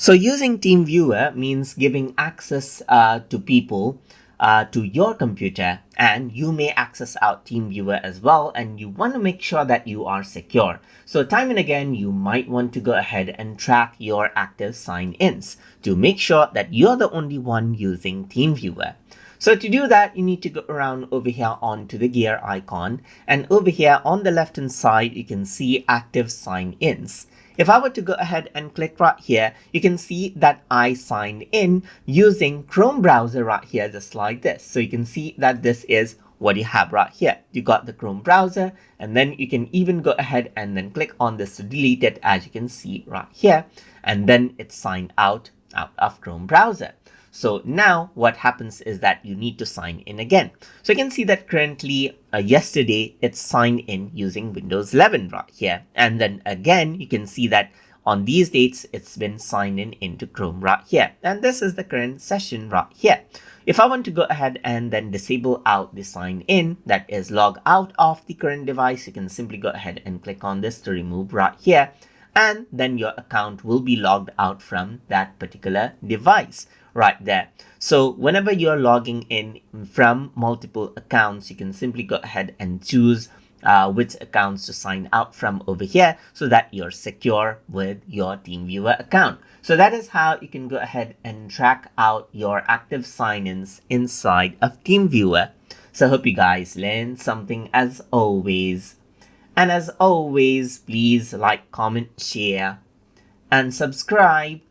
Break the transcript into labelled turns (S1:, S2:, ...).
S1: So using TeamViewer means giving access to people to your computer, and you may access out TeamViewer as well, and you want to make sure that you are secure. So time and again, you might want to go ahead and track your active sign-ins to make sure that you're the only one using TeamViewer. So to do that, you need to go around over here onto the gear icon, and over here on the left hand side, you can see active sign-ins. If I were to go ahead and click right here, you can see that I signed in using Chrome browser right here, just like this. So you can see that this is what you have right here. You got the Chrome browser, and then you can even go ahead and then click on this to delete it, as you can see right here. And then it's signed out of Chrome browser. So now what happens is that you need to sign in again. So you can see that currently yesterday it's signed in using Windows 11 right here. And then again, you can see that on these dates, it's been signed in into Chrome right here. And this is the current session right here. If I want to go ahead and then disable out the sign in, that is log out of the current device, you can simply go ahead and click on this to remove right here. And then your account will be logged out from that particular device right there. So whenever you're logging in from multiple accounts, you can simply go ahead and choose which accounts to sign out from over here so that you're secure with your TeamViewer account. So that is how you can go ahead and track out your active sign-ins inside of TeamViewer. So I hope you guys learned something as always. And as always, please like, comment, share, and subscribe.